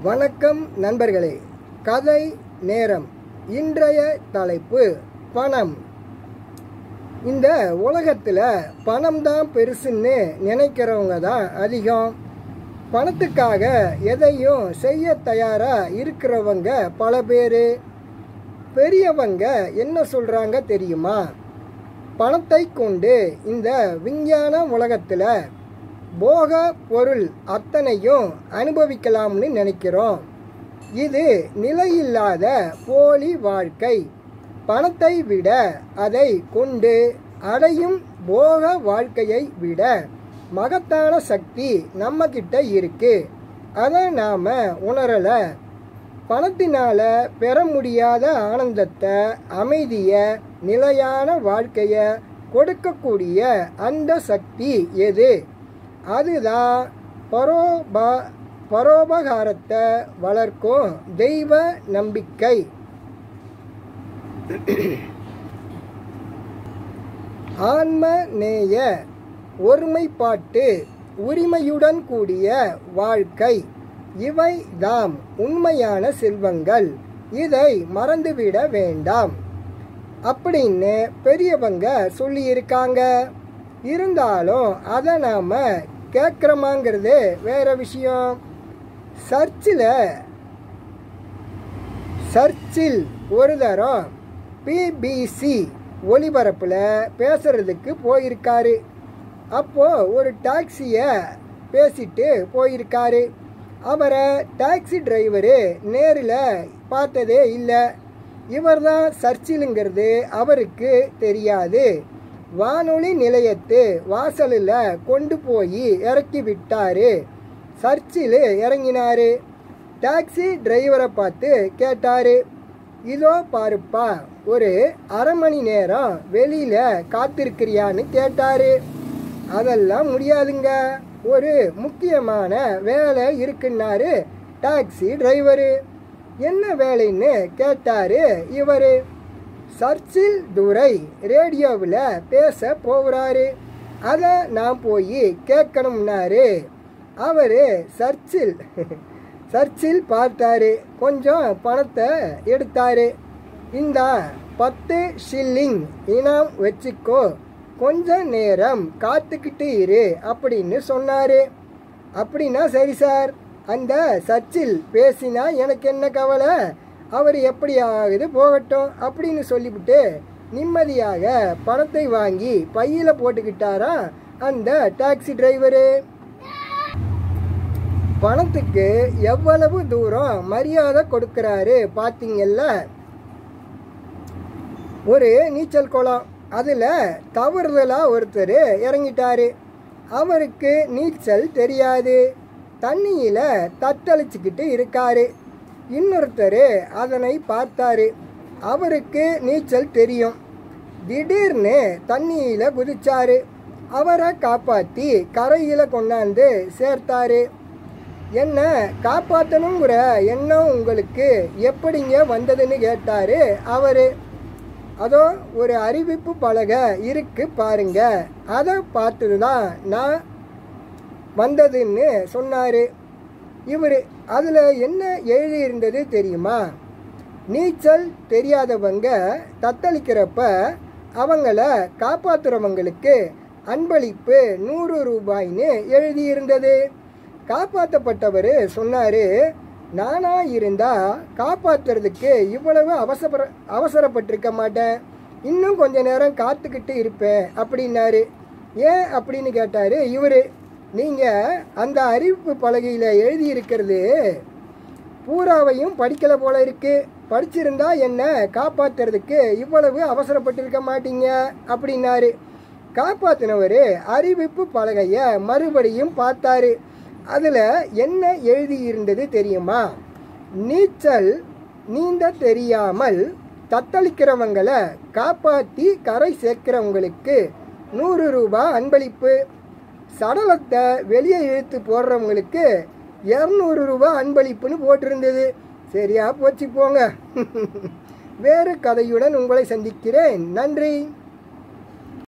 வணக்கம் நண்பர்களே. கதை நேரம். இன்றைய தலைப்பு பணம். இந்த உலகத்தில் பணம் தான் பெருசுன்னு நினைக்கிறவங்க தான் அதிகம். பணத்துக்காக எதையும் செய்ய தயாராக இருக்கிறவங்க பல பேர். பெரியவங்க என்ன சொல்கிறாங்க தெரியுமா? பணத்தை கொண்டு இந்த விஞ்ஞான உலகத்தில் போக பொருள் அத்தனையும் அனுபவிக்கலாம்னு நினைக்கிறோம். இது நிலையில்லாத போலி வாழ்க்கை. பணத்தை விட அதை கொண்டு அடையும் போக வாழ்க்கையை விட மகத்தான சக்தி நம்மக்கிட்ட இருக்கு. அதை நாம் உணரலை. பணத்தினால் பெற முடியாத ஆனந்தத்தை, அமைதியை, நிலையான வாழ்க்கையை கொடுக்கக்கூடிய அந்த சக்தி எது? அதுதான் பரோபகாரத்தை வளர்க்கும் தெய்வ நம்பிக்கை. ஆன்ம நேய, ஒருமைப்பாட்டு, உரிமையுடன் கூடிய வாழ்க்கை, இவை தாம் உண்மையான செல்வங்கள். இதை மறந்துவிட வேண்டாம் அப்படின்னு பெரியவங்க சொல்லியிருக்காங்க. இருந்தாலும் அதை நாம் கேட்குறோமாங்கிறது வேற விஷயம். சர்ச்சில் ஒரு தரம் பிபிசி ஒளிபரப்பில் பேசுறதுக்கு போயிருக்காரு. அப்போது ஒரு டாக்ஸியை பேசிட்டு போயிருக்காரு. அவரை டாக்ஸி டிரைவரு நேரில் பார்த்ததே இல்லை. இவர் தான் சர்ச்சிலுங்கிறது அவருக்கு தெரியாது. வானொலி நிலையத்து வாசலில் கொண்டு போய் இறக்கி விட்டார். சர்ச்சில் இறங்கினார். டாக்ஸி டிரைவரை பார்த்து கேட்டார், இதோ பாருப்பா, ஒரு அரை மணி நேரம் வெளியில் காத்திருக்கிறியான்னு கேட்டார். அதெல்லாம் முடியாதுங்க, ஒரு முக்கியமான வேலை இருக்குன்னாரு டாக்ஸி டிரைவரு. என்ன வேலைன்னு கேட்டார் இவர். சர்ச்சில் துரை ரேடியோவில் பேச போகிறாரு, அதை நான் போய் கேட்கணும்னாரு. அவர் சர்ச்சில் பார்த்தாரு. கொஞ்சம் பணத்தை எடுத்தார். இந்த 10 ஷில்லிங் இனாம் வச்சுக்கோ, கொஞ்ச நேரம் காத்துக்கிட்டு இரு அப்படின்னு சொன்னார். அப்படின்னா சரி சார், அந்த சர்ச்சில் பேசினா எனக்கு என்ன கவலை, அவர் எப்படி ஆகுது போகட்டும் அப்படின்னு சொல்லிவிட்டு நிம்மதியாக பணத்தை வாங்கி பையில் போட்டுக்கிட்டாரா அந்த டாக்ஸி டிரைவரு. பணத்துக்கு எவ்வளவு தூரம் மரியாதை கொடுக்குறாரு பார்த்தீங்கல்ல. ஒரு நீச்சல் குளம், அதில் தவறுதலாக ஒருத்தர் இறங்கிட்டாரு. அவருக்கு நீச்சல் தெரியாது. தண்ணியில் தத்தளிச்சுக்கிட்டு இருக்காரு. இன்னொருத்தர் அதனை பார்த்தாரு. அவருக்கு நீச்சல் தெரியும். திடீர்னு தண்ணியில் குதிச்சாரு. அவரை காப்பாற்றி கரையில் கொண்டாந்து சேர்த்தாரு. என்ன காப்பாற்றணுங்கிற எண்ணம் உங்களுக்கு எப்படிங்க வந்ததுன்னு கேட்டார் அவர். அதோ ஒரு அறிவிப்பு பலகை இருக்கு பாருங்க, அதை பார்த்துட்டு தான் நான் வந்ததுன்னு சொன்னார் இவர். அதில் என்ன எழுதியிருந்தது தெரியுமா? நீச்சல் தெரியாதவங்க தத்தளிக்கிறப்ப அவங்கள காப்பாற்றுறவங்களுக்கு அன்பளிப்பு 100 ரூபாய்ன்னு எழுதியிருந்தது. காப்பாற்றப்பட்டவர் சொன்னார், நானாக இருந்தால் காப்பாற்றுறதுக்கு இவ்வளவு அவசரப்பட்டிருக்க மாட்டேன், இன்னும் கொஞ்ச நேரம் காத்துக்கிட்டு இருப்பேன் அப்படின்னாரு. ஏன் அப்படின்னு கேட்டார் இவர். நீங்கள் அந்த அறிவிப்பு பலகையில் எழுதியிருக்கிறது பூராவையும் படிக்கலை போல இருக்கு. படிச்சிருந்தா என்ன காப்பாற்றுறதுக்கு இவ்வளவு அவசரப்பட்டிருக்க மாட்டீங்க அப்படின்னாரு. காப்பாற்றினவர் அறிவிப்பு பலகையை மறுபடியும் பார்த்தாரு. அதில் என்ன எழுதியிருந்தது தெரியுமா? நீச்சல் நீந்த தெரியாமல் தத்தளிக்கிறவங்களை காப்பாற்றி கரை சேர்க்கிறவங்களுக்கு 100 ரூபாய் அன்பளிப்பு. சடலத்தை வெளியே இழுத்து போடுறவங்களுக்கு 200 ரூபாய் அன்பளிப்புன்னு போட்டிருந்தது. சரியா போச்சு போங்க. வேறு கதையுடன் உங்களை சந்திக்கிறேன். நன்றி.